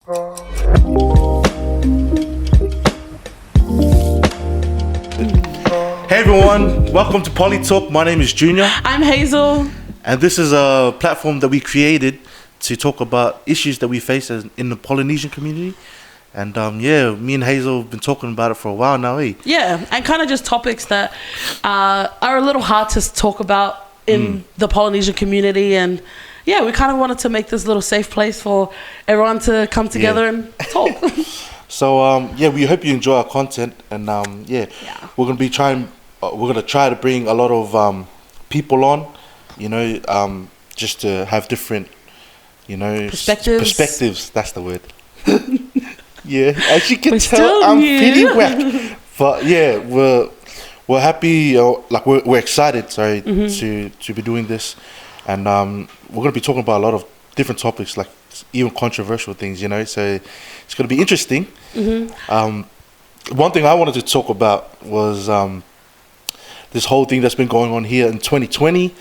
Hey everyone, welcome to Poly Talk. My name is Junior. I'm Hazel. And this is a platform that we created to talk about issues that we face in the Polynesian community. And me and Hazel have been talking about it for a while now, eh? Yeah, and kind of just topics that are a little hard to talk about in the Polynesian community. And yeah, we kind of wanted to make this little safe place for everyone to come together and talk. So we hope you enjoy our content, and we're gonna be we're gonna try to bring a lot of people on, just to have different, perspectives. That's the word. Yeah, as you can tell, I'm pretty whack, but yeah, we're happy, we're excited, to be doing this, and we're gonna be talking about a lot of different topics, like even controversial things, so it's gonna be interesting. One thing I wanted to talk about was this whole thing that's been going on here in 2020.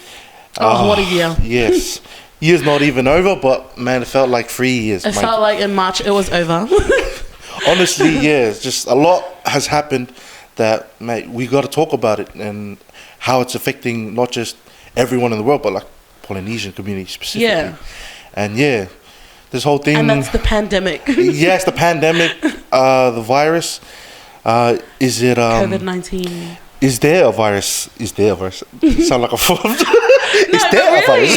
What a year. Yes. Year's not even over, but man, it felt like 3 years. It felt like in March it was over. Honestly, yeah, it's just a lot has happened that, mate, we got to talk about it and how it's affecting not just everyone in the world, but like Polynesian community specifically. Yeah. And yeah, this whole thing. And that's the pandemic. Yes, the pandemic, the virus. Is it COVID-19? Is there a virus? Is there a virus? Sound like a fraud. Is there a virus?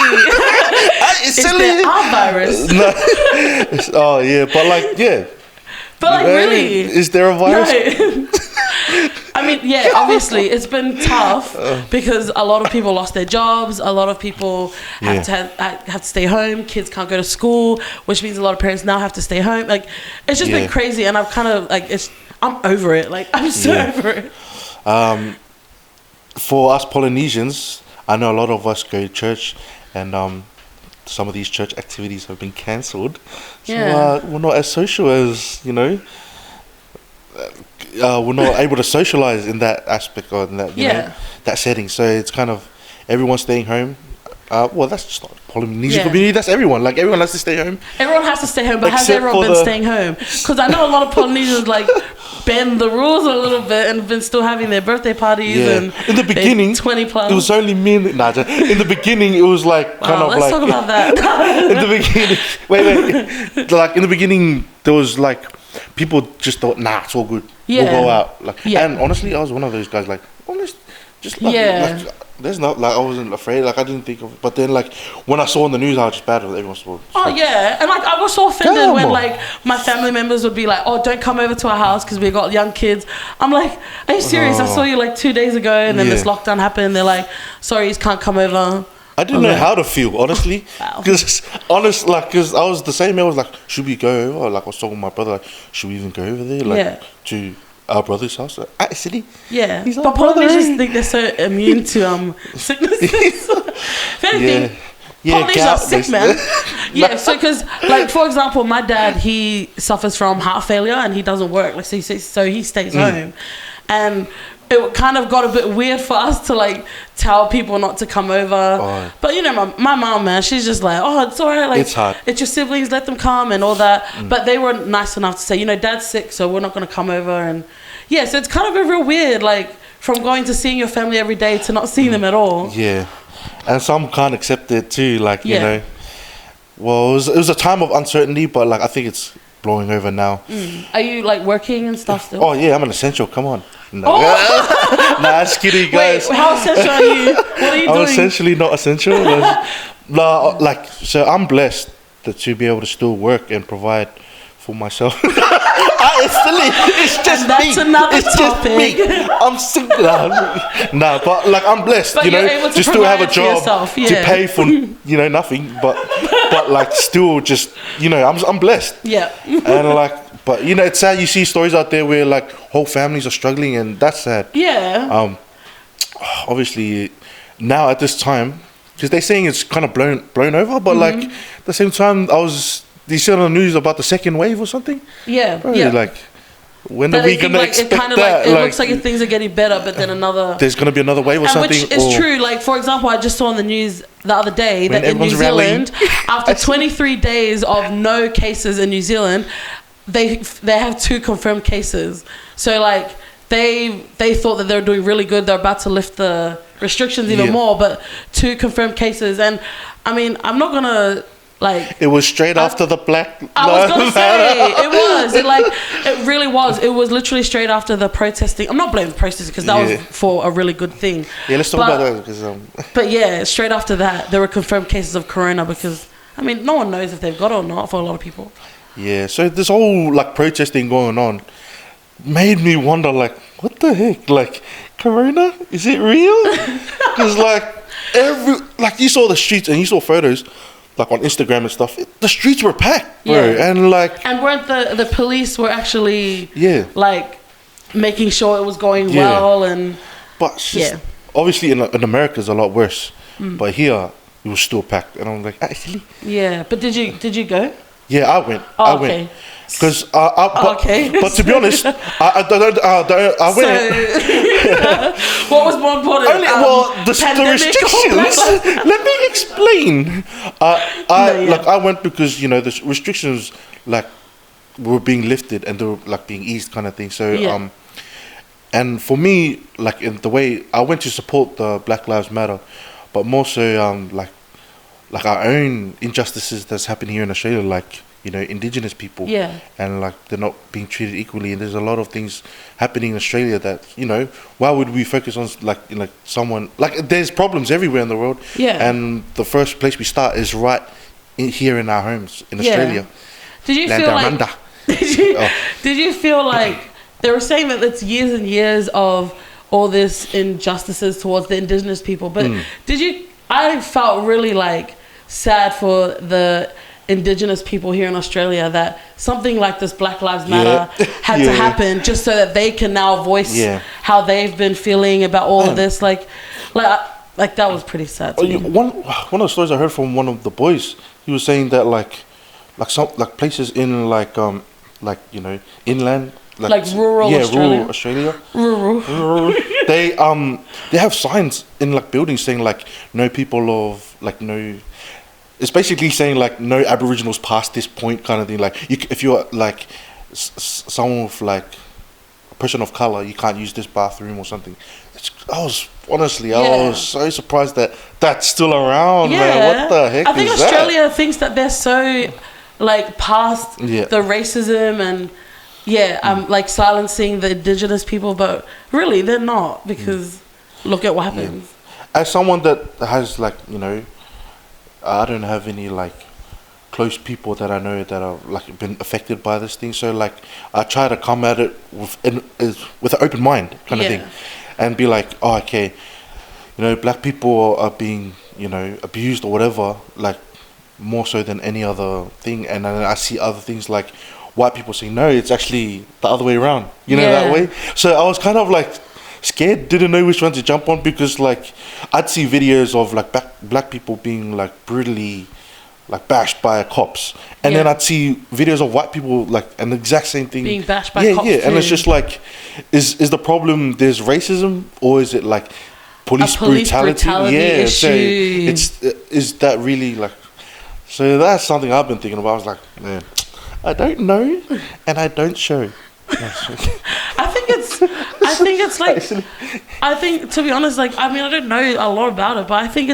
Is there a virus? No. Oh yeah, but really, is there a virus? No. I mean, yeah, obviously it's been tough because a lot of people lost their jobs. A lot of people have to stay home. Kids can't go to school, which means a lot of parents now have to stay home. Like, it's just been crazy, and I've kind of I'm over it. Like, I'm so over it. For us Polynesians, I know a lot of us go to church, and some of these church activities have been cancelled. So we're not as social as, we're not able to socialize in that aspect or in that, that setting. So it's kind of everyone staying home. That's just not Polynesian community. That's everyone. Like, everyone has to stay home. Everyone has to stay home, but has everyone been staying home? Because I know a lot of Polynesians bend the rules a little bit and been still having their birthday parties. Yeah. And in the beginning, 20 plus. It was only me. In the beginning, it was let's talk about that. In the beginning, wait. Like, in the begining, there was people just thought, nah, it's all good. Yeah. We'll go out. And honestly, I was one of those guys. There's not I wasn't afraid. I didn't think of it. But then when I saw on the news how just bad everyone was. And I was so offended when my family members would be like, "Oh, don't come over to our house because we got young kids." I'm like, "Are you serious? I saw you 2 days ago, and then this lockdown happened. They're like, sorry, you can't come over." I didn't know how to feel, honestly. Because because I was the same. I was like, should we go over? I was talking to my brother, should we even go over there? To our brother's house at city. Yeah, but Polynesians think they're so immune to sicknesses. If anything, Polynesians are sick, man. Yeah, so because for example, my dad, he suffers from heart failure and he doesn't work. So he stays home, and it kind of got a bit weird for us to tell people not to come over. But my mom, man, she's just it's all right. It's hard. It's your siblings, let them come and all that. But they were nice enough to say, dad's sick, so we're not going to come over. And yeah, so it's kind of a real weird, from going to seeing your family every day to not seeing them at all. Yeah, and some can't accept it too. Well, it was a time of uncertainty, but I think it's blowing over now. Are you working and stuff still? Oh yeah, I'm an essential. Come on. No. Nah, just kidding, guys. Wait, how essential are you? What are you doing? I'm essentially not essential. So I'm blessed to be able to still work and provide for myself. It's just that's me. Another it's topic. Just me. I'm single. Nah, but I'm blessed. But you're able to just still have a job yourself, to pay for nothing. But still just I'm blessed. Yeah. And but it's sad. You see stories out there where whole families are struggling, and that's sad. Yeah. Obviously, now at this time, because they're saying it's kind of blown over, but at the same time, you see on the news about the second wave or something. Yeah. Bro, When are we gonna expect that? It looks like things are getting better, but then there's gonna be another wave or something. Which is true. Like, for example, I just saw on the news the other day that in New Zealand, after 23 days of no cases in New Zealand, they have 2 confirmed cases. So like they thought that they were doing really good. They're about to lift the restrictions even more, but 2 confirmed cases. And I mean, I'm not gonna. Like, it was straight after the Black. I was gonna say it was. It really was. It was literally straight after the protesting. I'm not blaming protesters because that was for a really good thing. Yeah, let's talk about that because. But yeah, straight after that, there were confirmed cases of corona because I mean, no one knows if they've got it or not for a lot of people. Yeah, so this whole like protesting going on made me wonder, like, what the heck, like, corona, is it real? Because like you saw the streets and you saw photos. Like on Instagram and stuff, the streets were packed, bro, and weren't the police were actually like making sure it was going well, and but obviously in America it's a lot worse, but here it was still packed, and I'm like, actually, but did you go? Yeah, I went. I went. Because but to be honest, I went. What was more important? The restrictions. Let me explain. I went because the restrictions like were being lifted and they were like being eased, kind of thing. So and for me, like in the way I went to support the Black Lives Matter, but more so like our own injustices that's happening here in Australia, like indigenous people, and like they're not being treated equally, and there's a lot of things happening in Australia that why would we focus on like someone like there's problems everywhere in the world, and the first place we start is right here in our homes in Australia. Did you feel like did you feel like they were saying that it's years and years of all this injustices towards the indigenous people, but I felt really like sad for the indigenous people here in Australia that something like this Black Lives Matter had to happen just so that they can now voice how they've been feeling about all of this. Like that was pretty sad to me. One of the stories I heard from one of the boys, he was saying that like some like places in inland, like rural Australia. Rural. They have signs in like buildings saying like no people of like no. It's basically saying like no Aboriginals past this point, kind of thing. Like if you're like someone with like a person of color, you can't use this bathroom or something. I was so surprised that that's still around. Man. What the heck? I think Australia thinks that they're so like past the racism and like silencing the indigenous people, but really they're not, because look at what happens. As someone that has like I don't have any like close people that I know that are like been affected by this thing, so like I try to come at it with an open mind, kind of thing, and be like, oh, okay, black people are being abused or whatever, like more so than any other thing, and then I see other things like white people saying no, it's actually the other way around, that way. So I was kind of like scared, didn't know which one to jump on, because like I'd see videos of like black people being like brutally like bashed by cops, and then I'd see videos of white people like an exact same thing being bashed by cops too. And it's just like is the problem there's racism, or is it like police brutality issue. So is that really like, so that's something I've been thinking about. I was like, man, I don't know and I don't show. I think it's like, I think, to be honest, like, I mean, I don't know a lot about it, but I think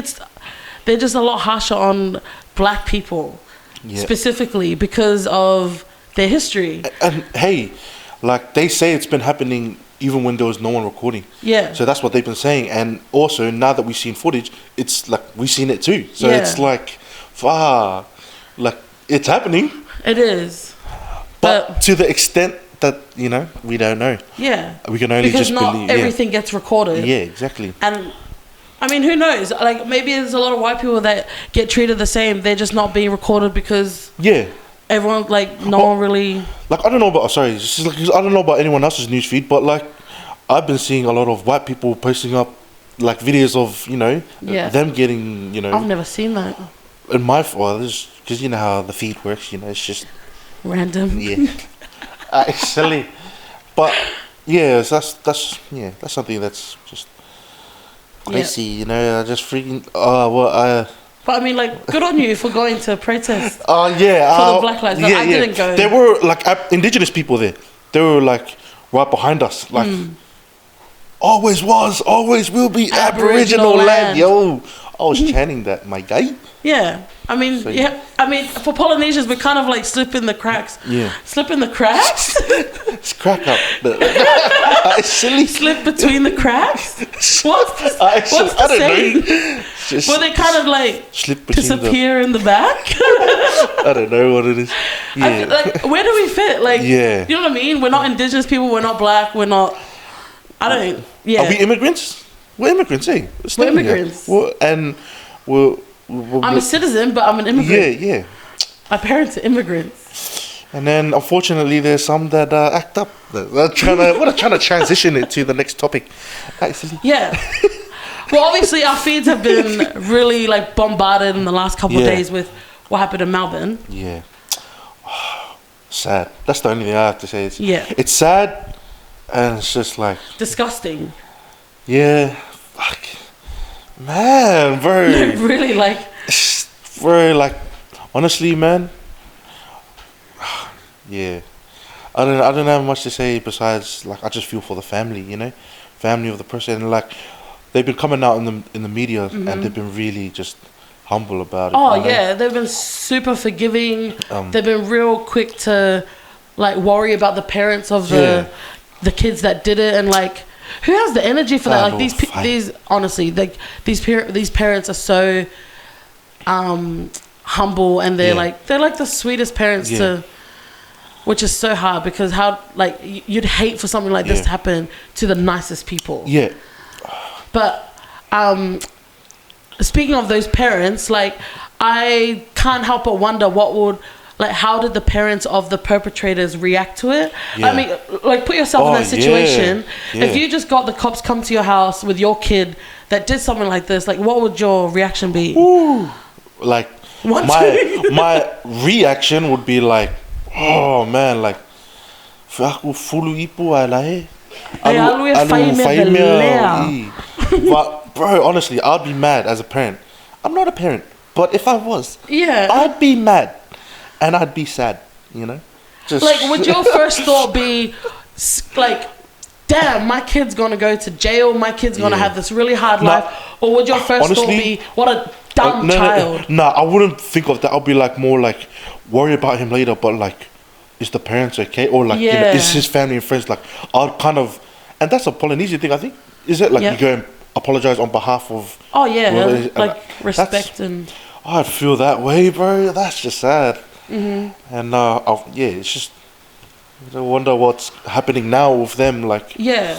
they're just a lot harsher on black people specifically because of their history. And hey, like they say it's been happening even when there was no one recording. Yeah. So that's what they've been saying. And also now that we've seen footage, it's like we've seen it too. So it's like, like it's happening. It is. But to the extent that we don't know. Yeah, we can only because just not believe. Everything gets recorded. Yeah, exactly. And I mean, who knows? Like maybe there's a lot of white people that get treated the same. They're just not being recorded because everyone like no one really. Like I don't know about I don't know about anyone else's newsfeed, but like I've been seeing a lot of white people posting up like videos of them getting I've never seen that. In my because you know how the feed works. It's just random. Yeah. Silly, But yeah, that's something that's just crazy. You know, I just freaking. But I mean, like, good on you for going to protest. Yeah. For the Black Lives Matter. I didn't go. There were like indigenous people there. They were like right behind us. Like, always was, always will be Aboriginal land. Yo, I was chanting that, my guy. Yeah. I mean, So, I mean, for Polynesians, we kind of like slip in the cracks. Yeah. Slip in the cracks? It's crack up. It's silly. Slip between the cracks? What's the I don't saying? know. Just Will they kind of like slip between disappear in the back? I don't know what it is. Yeah. Like, where do we fit? Like, Yeah. you know what I mean? We're not indigenous people. We're not black. We're not. I don't. Yeah. Are we immigrants? We're immigrants, eh? We're immigrants. I'm a citizen, but I'm an immigrant. Yeah. My parents are immigrants. And then, unfortunately, there's some that act up. They're trying to transition it to the next topic. Actually. Yeah. Well, obviously, our feeds have been really like bombarded in the last couple of days with what happened in Melbourne. Yeah. Sad. That's the only thing I have to say. It's sad, and it's just like disgusting. Yeah. Fuck. Man, bro. Really, like. Bro, like, honestly, man. Yeah. I don't have much to say besides, like, I just feel for the family, you know, family of the person. And, like, they've been coming out in the media, and they've been really just humble about it. Oh, you know? yeah, they've been super forgiving. They've been real quick to like worry about the parents of the kids that did it, and like, who has the energy for that? Like these honestly, like these parents are so humble, and they're like the sweetest parents to. Which is so hard, because how, like, you'd hate for something like this to happen to the nicest people. Yeah. But speaking of those parents, like, I can't help but wonder how did the parents of the perpetrators react to it? I mean, like, put yourself in that situation. If you just got the cops come to your house with your kid that did something like this, like, what would your reaction be? Ooh. Like, my reaction would be like, oh man, like, but bro, honestly, I'd be mad as a parent. I'm not a parent, but if I was, I'd be mad, and I'd be sad, you know. Just like, would your first thought be like, damn, my kid's gonna go to jail, my kid's gonna have this really hard life, or would your first thought be, what a dumb child? No, I wouldn't think of that. I'll be like, more like, worry about him later, but like, is the parents okay? Or like, you know, is his family and friends, like, I'll kind of, and that's a Polynesian thing, I think. Is it like you go and apologize on behalf of? Oh yeah, like respect and. I'd feel that way, bro. That's just sad. And it's just, I wonder what's happening now with them, like. Yeah.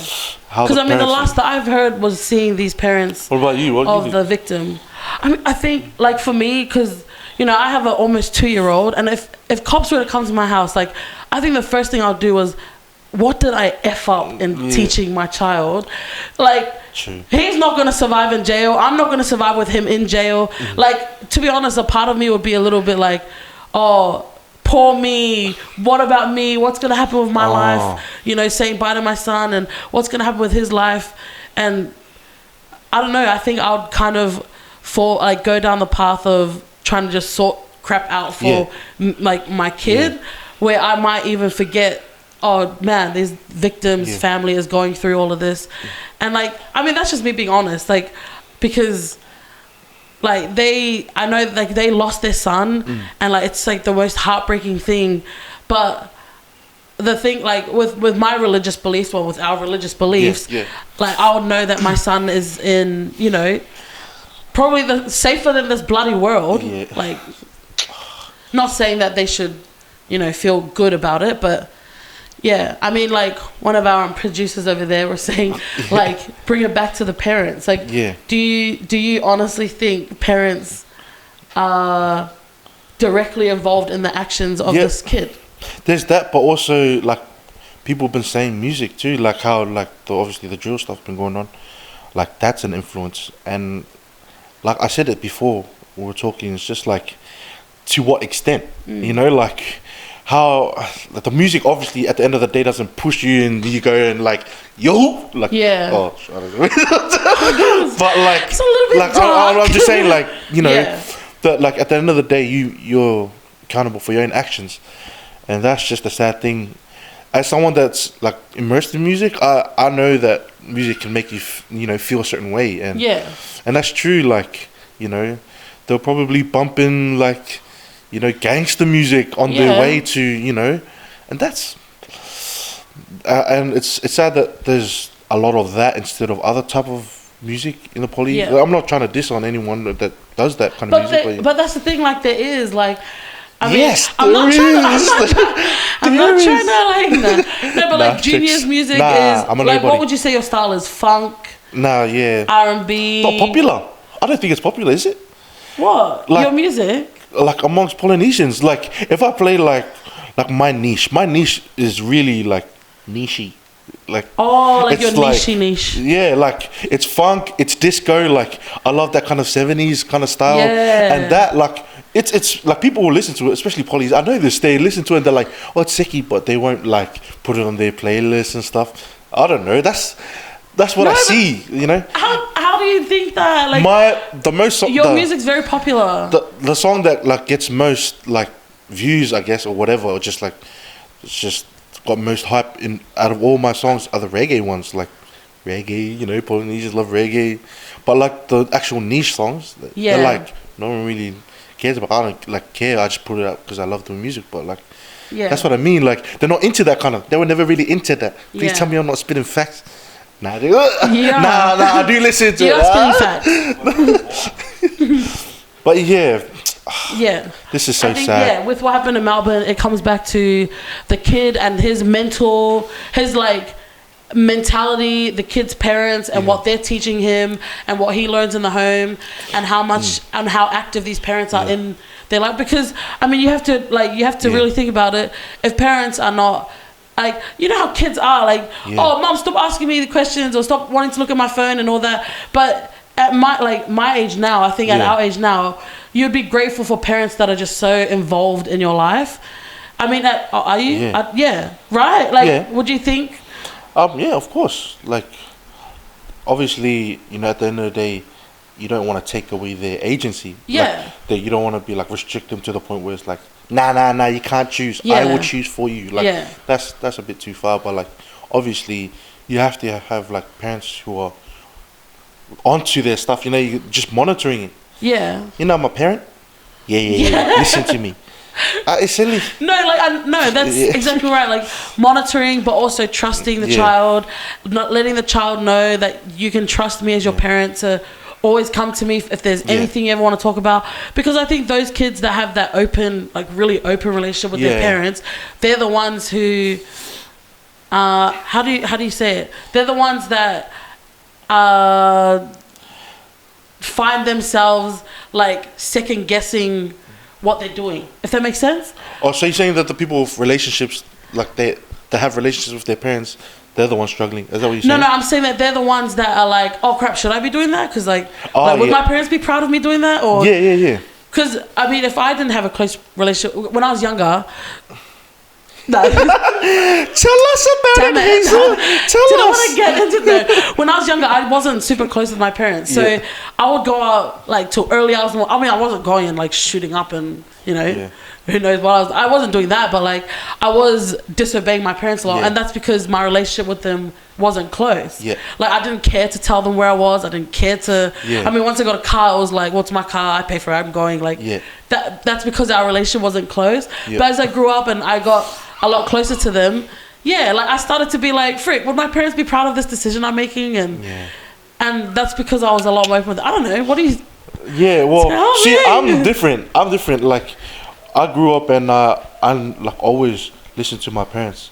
Because I mean, the last that I've heard was seeing these parents. What about you? Of the victim. I mean, I think, like, for me, because, you know, I have an almost 2-year-old, and if cops were to come to my house, like, I think the first thing I'll do is, what did I F up in teaching my child? Like, he's not going to survive in jail. I'm not going to survive with him in jail. Like, to be honest, a part of me would be a little bit like, oh, poor me. What about me? What's going to happen with my life? You know, saying bye to my son, and what's going to happen with his life? And I don't know. I think I would kind of go down the path of trying to just sort crap out for like my kid, where I might even forget, oh man, this victim's family is going through all of this. And like, I mean, that's just me being honest, like, because like I know like they lost their son, and like it's like the most heartbreaking thing. But the thing, like, with my religious beliefs, or with our religious beliefs, like, I would know that my son is in, you know, probably safer than this bloody world. Like, not saying that they should, you know, feel good about it, but I mean, like, one of our producers over there was saying, like, bring it back to the parents. Like, do you honestly think parents are directly involved in the actions of this kid? There's that, but also, like, people have been saying music too, like how, like, obviously the drill stuff been going on, like, that's an influence. And like I said it before, we were talking, it's just like, to what extent, you know, like, how like, the music obviously at the end of the day doesn't push you and you go and like yo like Yeah. oh I don't know. But like It's a little bit like dark. I'm just saying like you know Yeah. that like at the end of the day you're accountable for your own actions, and that's just a sad thing. As someone that's like immersed in music, I know that music can make you you know feel a certain way, and and that's true. Like you know they'll probably bump in like you know gangster music on their way to you know, and that's and it's sad that there's a lot of that instead of other type of music in the poly. Yeah. I'm not trying to diss on anyone that does that kind of music, but that's the thing. Like there is like. I mean, yes, I'm not trying to no, but like Junior's music is like, what would you say your style is? Funk? Nah, yeah. R&B? Not popular. I don't think it's popular, is it? What? Like, your music? Like amongst Polynesians, like if I play like my niche is really like nichey. Like like your like, niche. Yeah, like it's funk, it's disco. Like I love that kind of 70s kind of style, and that like it's like people will listen to it, especially polys. I know this. They listen to it and they're like, "Oh, it's sicky," but they won't like put it on their playlist and stuff. I don't know. That's what I see. You know. How do you think that? Like your music's very popular. The song that like gets most like views, I guess, or whatever, or just like it's just got most hype in out of all my songs are the reggae ones, like reggae. You know, Polynesians love reggae, but like the actual niche songs, they're like no one really cares about. I don't like care. I just put it out because I love the music. But like, that's what I mean. Like they're not into that kind of. They were never really into that. Please tell me I'm not spitting facts. Nah, nah, I do listen to it. Spitting facts. But this is so sad. Yeah, with what happened in Melbourne, it comes back to the kid and his mentality, the kid's parents and what they're teaching him and what he learns in the home and how much and how active these parents are in their life. Because I mean you have to really think about it. If parents are not like, you know how kids are like, oh mom, stop asking me the questions or stop wanting to look at my phone and all that. But at my age now, I think at our age now, you'd be grateful for parents that are just so involved in your life. I mean, are you? Right? Like, would you think? Yeah, of course. Like, obviously, you know, at the end of the day, you don't want to take away their agency. Yeah. Like, you don't want to be like restrict them to the point where it's like, nah, you can't choose. I will choose for you. Like, that's a bit too far. But like, obviously, you have to have like parents who are onto their stuff. You know, you just monitoring it. Yeah. You know, I'm a parent. Yeah. Listen to me. It's silly. No, that's exactly right. Like monitoring, but also trusting the child, not letting the child know that you can trust me as your parent to always come to me if there's anything you ever want to talk about. Because I think those kids that have that open, like really open relationship with their parents, they're the ones who, how do you say it? They're the ones that find themselves like second guessing what they're doing, if that makes sense. Oh, so you're saying that the people with relationships, like they have relationships with their parents, they're the ones struggling? Is that what you're saying? No, I'm saying that they're the ones that are like, oh crap, should I be doing that? Because would my parents be proud of me doing that? Or because I mean, if I didn't have a close relationship when I was younger. No. Tell us about it, Hazel. Tell us. I want to get into that. When I was younger, I wasn't super close with my parents, so I would go out like till early hours. I mean, I wasn't going and like shooting up and who knows what I wasn't doing that, but like I was disobeying my parents a lot, and that's because my relationship with them wasn't close. Like I didn't care to tell them where I was. I didn't care to. I mean, once I got a car, I was like, "What's my car? I pay for it. I'm going." Like that's because our relationship wasn't close. But as I grew up and I got a lot closer to them, like I started to be like, frick, would my parents be proud of this decision I'm making? And that's because I was a lot more open with it. I don't know, what do you I'm different. Like I grew up and I like always listened to my parents,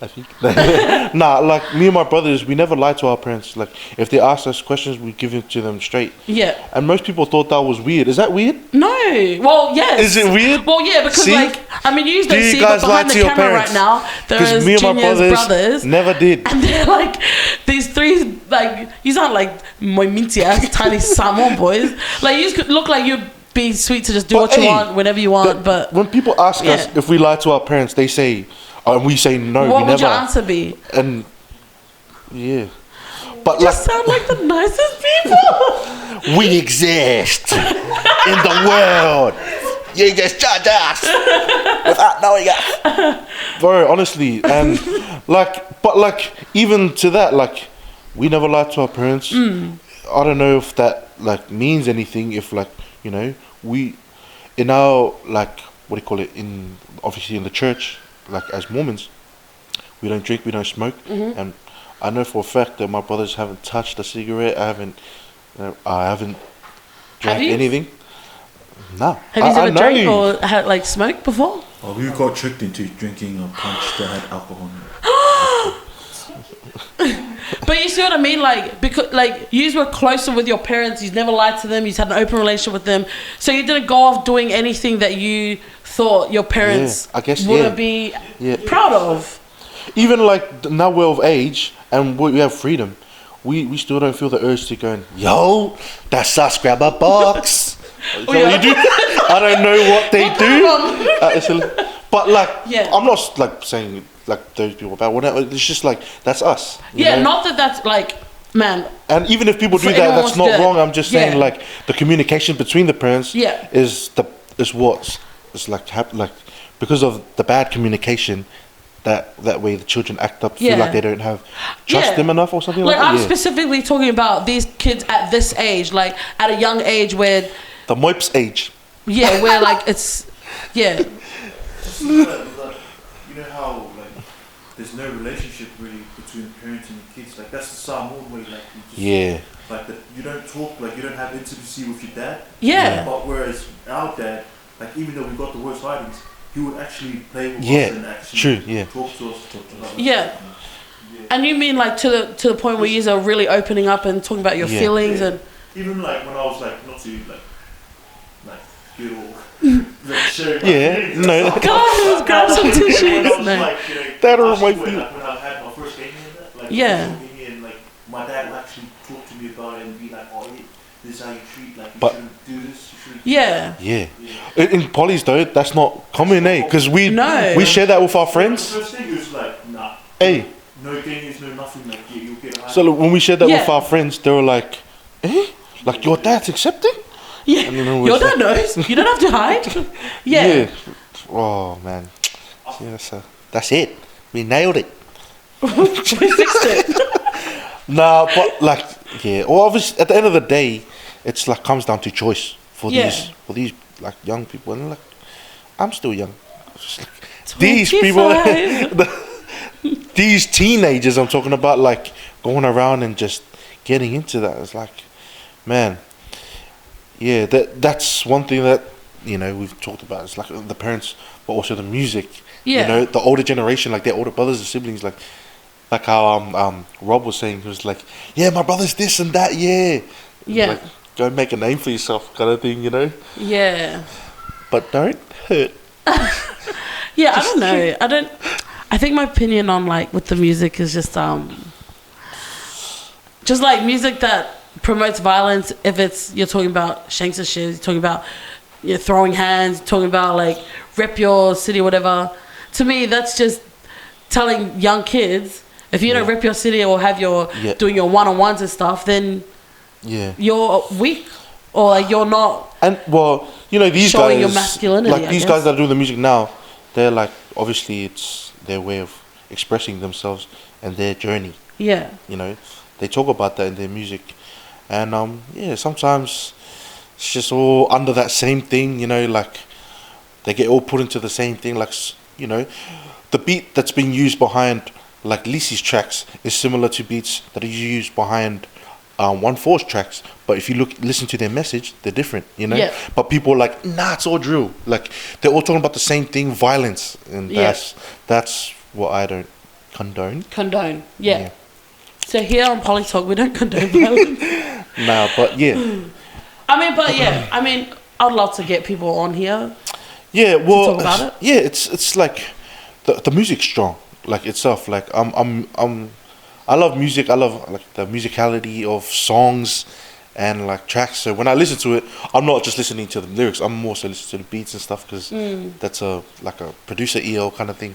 I think. Like me and my brothers, we never lied to our parents. Like if they asked us questions, we give it to them straight. And most people thought that was weird. Is that weird? No. Well, yes. Is it weird? Well, yeah, because like I mean, you don't see, but behind the camera right now, there's me and my brothers never did. And they're like these three, like you sound like my minty ass tiny salmon boys. Like you look like you'd be sweet to just do what you want whenever you want. But when people ask us if we lie to our parents, they say, and we say no. What we would never. your answer be? And yeah, but you just sound like the nicest people. We exist in the world. You just judge us without knowing us. Bro, honestly, and like even to that, like we never lied to our parents. I don't know if that like means anything. If like we in our like what do you call it in obviously in the church, like as Mormons, we don't drink, we don't smoke, and I know for a fact that my brothers haven't touched a cigarette. I haven't drank anything. No. Have you ever drank or had like smoked before? Oh, we got tricked into drinking a punch that had alcohol in it. But you see what I mean? Like, because like you were closer with your parents, you never lied to them, you had an open relationship with them, so you didn't go off doing anything that you thought your parents wouldn't be proud of. Even like now we're of age and we have freedom, we still don't feel the urge to go, yo, that's us, grab a box. So you do. I don't know what they do. But like, I'm not like saying like those people bad. Whatever. It's just like that's us. You know? Not that that's like, man. And even if people do that, that's not wrong. I'm just saying like the communication between the parents is what's like because of the bad communication. That way the children act up, feel like they don't have trust them enough or something like that. I'm specifically talking about these kids at this age, like at a young age where the moip's age. Yeah, where like it's you know how like there's no relationship really between parents and the kids. Like that's the Samoan way. Like you just, like that you don't talk, like you don't have intimacy with your dad. Yeah. But whereas our dad, like even though we got the worst writings, he would actually play with us and actually talk to us. And you mean like to the point where you are really opening up and talking about your feelings and even like when I was like not to like get all like sharing my feelings. No. God, grab some tissues. When I was like, that'll make me. When I had my first game and and like my dad would actually talk to me about it and be like, oh yeah, this is how you treat, like you shouldn't do this. Yeah. In polys though, that's not common, because we share that with our friends. The first thing is like, nah. Hey. No games, no nothing. Like you'll get high. So when we shared that with our friends, they were like, like your dad's accepting. Yeah. Your dad knows. You don't have to hide. Yeah. Oh man. Yeah, so that's it. We nailed it. We fixed it. Nah, but like, well, obviously, at the end of the day, it's like comes down to choice for these like young people, and like I'm still young. Like, these people, these teenagers I'm talking about, like going around and just getting into that. It's like, man, that's one thing that we've talked about. It's like the parents, but also the music. The older generation, like their older brothers and siblings, like how Rob was saying, he was like, my brother's this and that, like, go make a name for yourself, kind of thing, Yeah. But don't hurt. I don't know. I think my opinion on like with the music is just like music that promotes violence. If you're talking about shanks and shit, you're talking about throwing hands, talking about like rep your city, whatever. To me, that's just telling young kids, if you don't rep your city or have your doing your one-on-ones and stuff, then you're weak or like you're not. And well, these showing guys, your masculinity, like these guys that do the music now, they're like obviously it's their way of expressing themselves and their journey. Yeah. They talk about that in their music, and sometimes it's just all under that same thing. Like they get all put into the same thing. Like the beat that's being used behind like Lisi's tracks is similar to beats that are used behind 1/4's tracks, but if you listen to their message, they're different, But people are like, nah, it's all drill. Like they're all talking about the same thing, violence, and that's what I don't condone. Yeah. So here on Poly Talk, we don't condone violence. Nah, but I mean, I'd love to get people on here. Yeah, well, to talk about it. Yeah, it's like the music's strong, like itself. Like I love music. I love like the musicality of songs, and like tracks. So when I listen to it, I'm not just listening to the lyrics. I'm also listening to the beats and stuff because that's a producer EO kind of thing.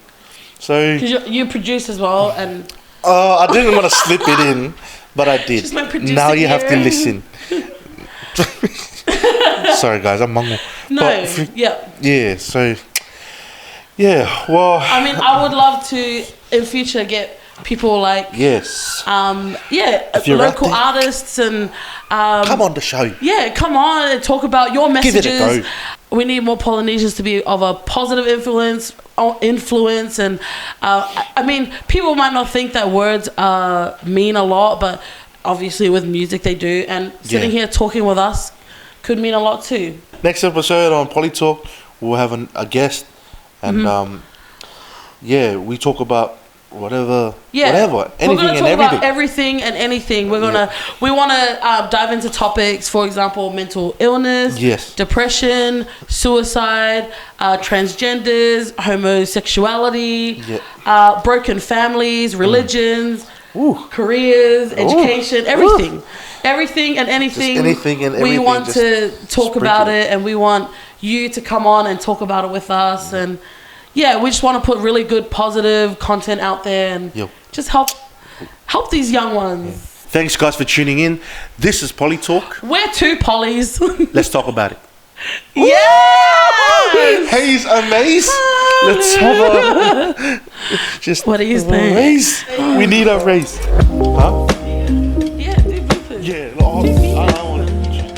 So you produce as well, and I didn't want to slip it in, but I did. Just my producer Now you have to ear. listen. Sorry guys, I'm Mungo. No, Yeah. So yeah, well. I mean, I would love to in future get people like Yes. local out there, artists and come on the show. Yeah, come on and talk about your Give messages. it a go. We need more Polynesians to be of a positive influence, and I mean, people might not think that words mean a lot, but obviously with music they do. And sitting here talking with us could mean a lot too. Next episode on Poly Talk, we'll have a guest, and we talk about whatever, anything We're and gonna talk everything. about everything and anything. We want to dive into topics, for example, mental illness, depression, suicide, transgenders, homosexuality, broken families, religions, careers, education, everything. Everything and anything. Just anything and everything. We want to talk about it, and we want you to come on and talk about it with us. And we just want to put really good, positive content out there and just help these young ones. Thanks, guys, for tuning in. This is Poly Talk. We're two polys. Let's talk about it. Yes! Haze and Maze. Let's have a what do you think? raise. We need a raise. Huh? Yeah, do bloopers. Yeah. I want it.